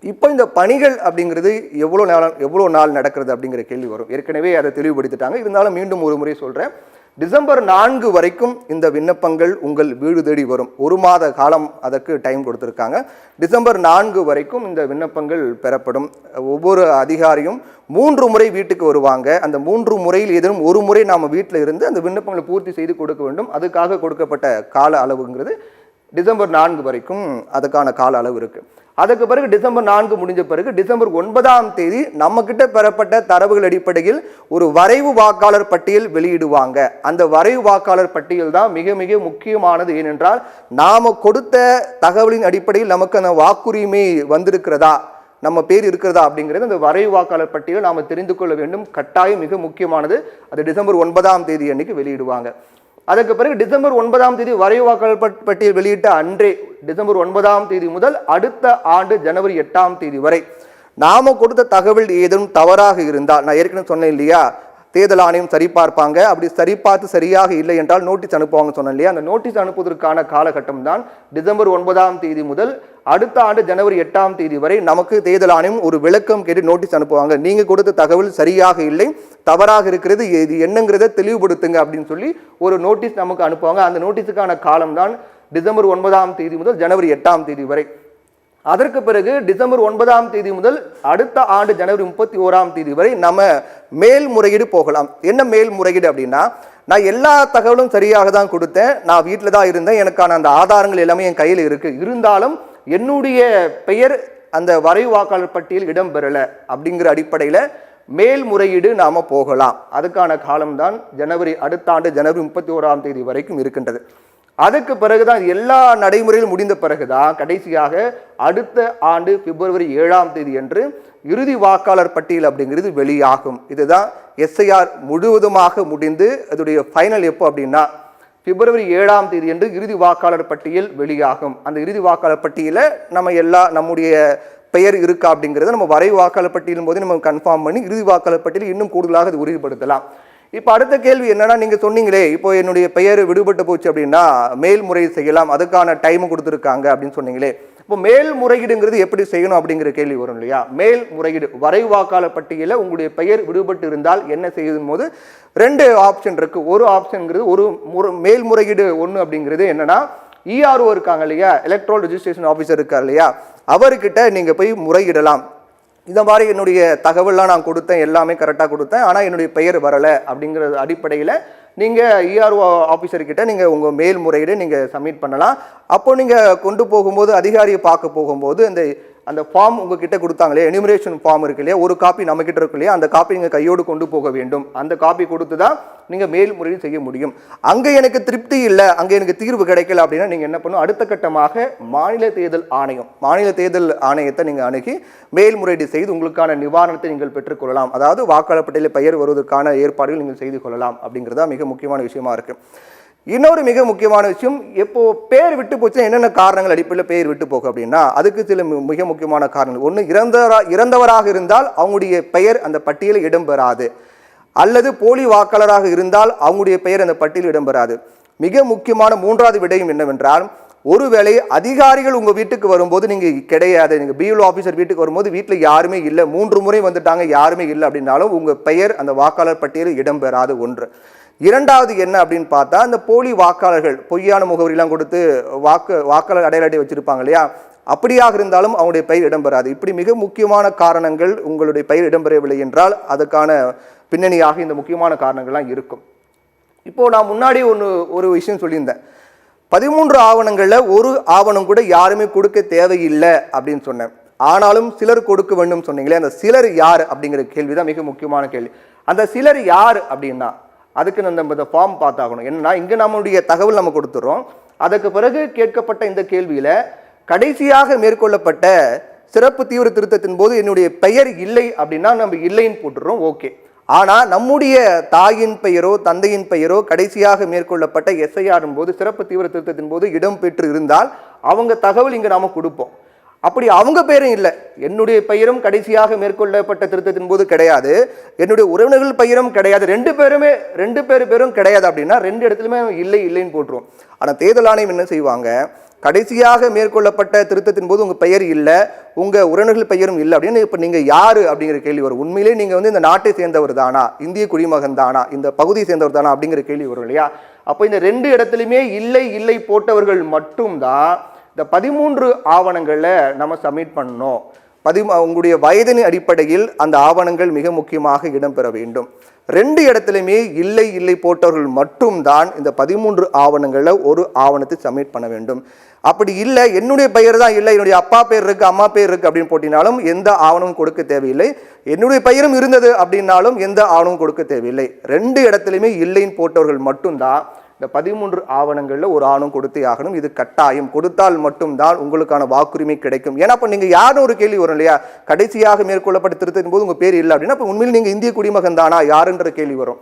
இப்போ இந்த பணிகள் அப்படிங்கிறது எவ்வளோ நாள் நடக்கிறது அப்படிங்கிற கேள்வி வரும். ஏற்கனவே அதை தெளிவுபடுத்திட்டாங்க. இருந்தாலும் மீண்டும் ஒரு முறை சொல்கிறேன். டிசம்பர் 4 வரைக்கும் இந்த விண்ணப்பங்கள் உங்கள் வீடு தேடி வரும். 1 மாத காலம் அதற்கு டைம் கொடுத்துருக்காங்க. டிசம்பர் 4 வரைக்கும் இந்த விண்ணப்பங்கள் பெறப்படும். ஒவ்வொரு அதிகாரியும் 3 முறை வீட்டுக்கு வருவாங்க. அந்த 3 முறையில் ஏதேனும் ஒரு முறை நாம் வீட்டில் இருந்து அந்த விண்ணப்பங்களை பூர்த்தி செய்து கொடுக்க வேண்டும். அதுக்காக கொடுக்கப்பட்ட கால அளவுங்கிறது டிசம்பர் 4 வரைக்கும் அதுக்கான கால அளவு இருக்குது. அதுக்கு பிறகு டிசம்பர் 4 முடிஞ்ச பிறகு டிசம்பர் 9ஆம் தேதி நம்ம கிட்ட பெறப்பட்ட தரவுகள் அடிப்படையில் ஒரு வரைவு வாக்காளர் பட்டியல் வெளியிடுவாங்க. அந்த வரைவு வாக்காளர் பட்டியல் தான் மிக மிக முக்கியமானது. ஏனென்றால் நாம கொடுத்த தகவலின் அடிப்படையில் நமக்கு அந்த வாக்குரிமை வந்திருக்கிறதா, நம்ம பேர் இருக்கிறதா அப்படிங்கிறது அந்த வரைவு வாக்காளர் பட்டியலை நாம் தெரிந்து கொள்ள வேண்டும். கட்டாயம் மிக முக்கியமானது. அது டிசம்பர் 9ஆம் தேதி அன்னைக்கு வெளியிடுவாங்க. அதுக்கு பிறகு டிசம்பர் 9ஆம் தேதி வரைவு வாக்காளர் பட்டியல் வெளியிட்ட அன்றே டிசம்பர் 9ஆம் தேதி முதல் அடுத்த ஆண்டு ஜனவரி 8ஆம் தேதி வரை நாம கொடுத்த தகவல் ஏதும் தவறாக இருந்தால், நான் ஏற்கனவே சொன்னேன் இல்லையா, தேர்தல் ஆணையம் சரிபார்ப்பாங்க. அப்படி சரிபார்த்து சரியாக இல்லை என்றால் நோட்டீஸ் அனுப்புவாங்க சொன்னேன் இல்லையா. அந்த நோட்டீஸ் அனுப்புவதற்கான காலகட்டம் தான் டிசம்பர் 9ஆம் தேதி முதல் அடுத்த ஆண்டு ஜனவரி 8ஆம் தேதி வரை நமக்கு தேர்தல் ஆணையம் ஒரு விளக்கம் கேட்டு நோட்டீஸ் அனுப்புவாங்க. நீங்க கொடுத்த தகவல் சரியாக இல்லை, தவறாக இருக்கிறது, இது என்னங்கிறத தெளிவுபடுத்துங்க அப்படின்னு சொல்லி ஒரு நோட்டீஸ் நமக்கு அனுப்புவாங்க. அந்த நோட்டீஸுக்கான காலம் தான் டிசம்பர் 9ஆம் தேதி முதல் ஜனவரி 8ஆம் தேதி வரை. அதற்கு பிறகு டிசம்பர் 9ஆம் தேதி முதல் அடுத்த ஆண்டு ஜனவரி 31ஆம் தேதி வரை நம்ம மேல்முறையீடு போகலாம். என்ன மேல்முறையீடு அப்படின்னா, நான் எல்லா தகவலும் சரியாக தான் கொடுத்தேன், நான் வீட்டில் தான் இருந்தேன், எனக்கான அந்த ஆதாரங்கள் எல்லாமே என் கையில் இருக்கு, இருந்தாலும் என்னுடைய பெயர் அந்த வரைவு வாக்காளர் பட்டியல் இடம்பெறலை அப்படிங்கிற அடிப்படையில் மேல்முறையீடு நாம போகலாம். அதுக்கான காலம்தான் அடுத்த ஆண்டு ஜனவரி 31ஆம் தேதி வரைக்கும் இருக்கின்றது. அதுக்கு பிறகுதான் எல்லா நடைமுறையில் முடிந்த பிறகுதான் கடைசியாக அடுத்த ஆண்டு பிப்ரவரி 7ஆம் தேதி அன்று இறுதி வாக்காளர் பட்டியல் அப்படிங்கிறது வெளியாகும். இதுதான் எஸ்ஐஆர் முழுவதுமாக முடிந்து அதோடைய ஃபைனல் எப்போ அப்படின்னா பிப்ரவரி 7ஆம் தேதி அன்று இறுதி வாக்காளர் பட்டியல் வெளியாகும். அந்த இறுதி வாக்காளர் பட்டியலை நம்முடைய பெயர் இருக்கா அப்படிங்கிறத நம்ம வரைவு வாக்காளர் பட்டியலும் போது நம்ம கன்ஃபார்ம் பண்ணி இறுதி வாக்காளர் பட்டியல் இன்னும் கூடுதலாக அது உறுதிப்படுத்தலாம். இப்போ அடுத்த கேள்வி என்னன்னா, நீங்க சொன்னீங்களே இப்போ என்னுடைய பெயர் விடுபட்டு போச்சு அப்படின்னா மேல்முறையீடு செய்யலாம், அதுக்கான டைம் கொடுத்துருக்காங்க அப்படின்னு சொன்னீங்களே. இப்போ மேல்முறையீடுங்கிறது எப்படி செய்யணும் அப்படிங்கிற கேள்வி வரும் இல்லையா. மேல்முறையீடு வரைவு வாக்காளர் பட்டியலில் உங்களுடைய பெயர் விடுபட்டு இருந்தால் என்ன செய்யும் போது 2 ஆப்ஷன் இருக்கு. ஒரு ஆப்ஷன்ங்கிறது ஒரு மேல்முறையீடு ஒன்று அப்படிங்கிறது என்னன்னா, இஆர்ஓ இருக்காங்க இல்லையா, எலக்ட்ரல் ரெஜிஸ்ட்ரேஷன் ஆஃபீஸர் இருக்கார் இல்லையா, அவர்கிட்ட நீங்க போய் முறையிடலாம். இந்த மாதிரி என்னுடைய தகவல்லாம் நான் கொடுத்தேன், எல்லாமே கரெக்டாக கொடுத்தேன், ஆனால் என்னுடைய பெயர் வரலை அப்படிங்கிற அடிப்படையில் நீங்கள் இஆர்ஓ ஆஃபீஸர்கிட்ட நீங்கள் உங்கள் மேல்முறையீடு நீங்கள் சப்மிட் பண்ணலாம். அப்போ நீங்கள் கொண்டு போகும்போது அதிகாரியை பார்க்க போகும்போது அந்த ஃபார்ம் உங்ககிட்ட கொடுத்தாங்களே, எனிமரேஷன் ஃபார்ம் இருக்கு இல்லையா, ஒரு காப்பி நம்மக்கிட்ட இருக்கு இல்லையா, அந்த காப்பி நீங்கள் கையோடு கொண்டு போக வேண்டும். அந்த காப்பி கொடுத்து தான் நீங்கள் மேல்முறையீடு செய்ய முடியும். அங்கே எனக்கு திருப்தி இல்லை, அங்கே எனக்கு தீர்வு கிடைக்கல அப்படின்னா நீங்கள் என்ன பண்ணணும், அடுத்த கட்டமாக மாநில தேர்தல் ஆணையத்தை நீங்கள் அணுகி மேல்முறையீடு செய்து உங்களுக்கான நிவாரணத்தை நீங்கள் பெற்றுக்கொள்ளலாம். அதாவது வாக்காளர் பட்டியலில் பெயர் வருவதற்கான ஏற்பாடுகள் நீங்கள் செய்து கொள்ளலாம். அப்படிங்கிறதா மிக முக்கியமான விஷயமா இருக்கு. இன்னொரு மிக முக்கியமான விஷயம், எப்போ பேர் விட்டு போச்சுன்னா என்னென்ன காரணங்கள் அடிப்படையில் பேர் விட்டு போகும் அப்படின்னா அதுக்கு சில மிக முக்கியமான காரணங்கள். ஒன்று, இறந்தவராக இருந்தால் அவங்களுடைய பெயர் அந்த பட்டியலில் இடம்பெறாது, அல்லது போலி வாக்காளராக இருந்தால் அவங்களுடைய பெயர் அந்த பட்டியலில் இடம்பெறாது. மிக முக்கியமான 3வது விடயம் என்னவென்றால், ஒருவேளை அதிகாரிகள் உங்க வீட்டுக்கு வரும்போது நீங்க கிடையாது, நீங்க பிஎல்ஓ ஆஃபீஸர் வீட்டுக்கு வரும்போது வீட்டில் யாருமே இல்லை, 3 முறை வந்துட்டாங்க யாருமே இல்லை அப்படின்னாலும் உங்க பெயர் அந்த வாக்காளர் பட்டியலில் இடம்பெறாது. ஒன்று. 2வது என்ன அப்படின்னு பார்த்தா, இந்த போலி வாக்காளர்கள் பொய்யான முகவரிலாம் கொடுத்து வாக்காளர் அடையாள அட்டை வச்சிருப்பாங்க இல்லையா, அப்படியாக இருந்தாலும் அவங்களுடைய பெயர் இடம்பெறாது. இப்படி மிக முக்கியமான காரணங்கள் உங்களுடைய பெயர் இடம்பெறவில்லை என்றால் அதுக்கான பின்னணியாக இந்த முக்கியமான காரணங்கள்லாம் இருக்கும். இப்போ நான் முன்னாடி ஒரு விஷயம் சொல்லியிருந்தேன், 13 ஆவணங்களில் ஒரு ஆவணம் கூட யாருமே கொடுக்க தேவையில்லை அப்படின்னு சொன்னேன். ஆனாலும் சிலர் கொடுக்க வேண்டும் சொன்னீங்களே, அந்த சிலர் யார் அப்படிங்கிற கேள்விதான் மிக முக்கியமான கேள்வி. அந்த சிலர் யார் அப்படின்னா அதுக்கு நம்ம இந்த ஃபார்ம் பார்த்தாகணும். என்னன்னா, இங்கே நம்மளுடைய தகவல் நம்ம கொடுத்துறோம். அதுக்கு பிறகு கேட்கப்பட்ட இந்த கேள்வியில் கடைசியாக மேற்கொள்ளப்பட்ட சிறப்பு தீவிர திருத்தத்தின் போது என்னுடைய பெயர் இல்லை அப்படின்னா நம்ம இல்லைன்னு போட்டுறோம், ஓகே. ஆனால் நம்முடைய தாயின் பெயரோ தந்தையின் பெயரோ கடைசியாக மேற்கொள்ளப்பட்ட எஸ்ஐஆர் போது சிறப்பு தீவிர திருத்தத்தின் போது இடம்பெற்று இருந்தால் அவங்க தகவல் இங்கே நாம கொடுப்போம். அப்படி அவங்க பேரும் இல்லை, என்னுடைய பெயரும் கடைசியாக மேற்கொள்ளப்பட்ட திருத்தத்தின் போது கிடையாது, என்னுடைய உறவினர்கள் பெயரும் கிடையாது, ரெண்டு பேரும் கிடையாது அப்படின்னா 2 இடத்துலையுமே இல்லைன்னு போட்டுருவோம். ஆனால் தேர்தல் ஆணையம் என்ன செய்வாங்க, கடைசியாக மேற்கொள்ளப்பட்ட திருத்தத்தின் போது உங்கள் பெயர் இல்லை, உங்கள் உறவினர்கள் பெயரும் இல்லை அப்படின்னு இப்போ நீங்கள் யார் அப்படிங்கிற கேள்வி வரும். உண்மையிலே நீங்கள் வந்து இந்த நாட்டை சேர்ந்தவர் தானா, இந்திய குடிமகன் தானா, இந்த பகுதியை சேர்ந்தவர் தானா அப்படிங்கிற கேள்வி வரும் இல்லையா. அப்போ இந்த 2 இடத்துலையுமே இல்லை போட்டவர்கள் மட்டும்தான் இந்த 13 ஆவணங்களை நம்ம சப்மிட் பண்ணணும். உங்களுடைய வயதின் அடிப்படையில் அந்த ஆவணங்கள் மிக முக்கியமாக இடம்பெற வேண்டும். 2 இடத்துலையுமே இல்லை போட்டவர்கள் மட்டும்தான் இந்த 13 ஆவணங்களில் ஒரு ஆவணத்தை சப்மிட் பண்ண வேண்டும். அப்படி இல்லை, என்னுடைய பெயர் தான் இல்லை, என்னுடைய அப்பா பேர் இருக்கு, அம்மா பேர் இருக்கு அப்படின்னு போட்டினாலும் எந்த ஆவணமும் கொடுக்க தேவையில்லை. என்னுடைய பெயரும் இருந்தது அப்படின்னாலும் எந்த ஆவணமும் கொடுக்க தேவையில்லை. 2 இடத்துலையுமே இல்லைன்னு போட்டவர்கள் மட்டும்தான் இந்த 13 ஆவணங்களில் ஒரு ஆவணம் கொடுத்தே ஆகணும். இது கட்டாயம். கொடுத்தால் மட்டும்தான் உங்களுக்கான வாக்குரிமை கிடைக்கும். ஏன்னா அப்போ நீங்கள் யாரும் ஒரு கேள்வி வரும் இல்லையா, கடைசியாக மேற்கொள்ளப்பட்ட திருத்தத்தின் போது உங்கள் பேர் இல்லை அப்படின்னா அப்போ உண்மையில் நீங்கள் இந்திய குடிமகன் தானா யாருன்ற கேள்வி வரும்.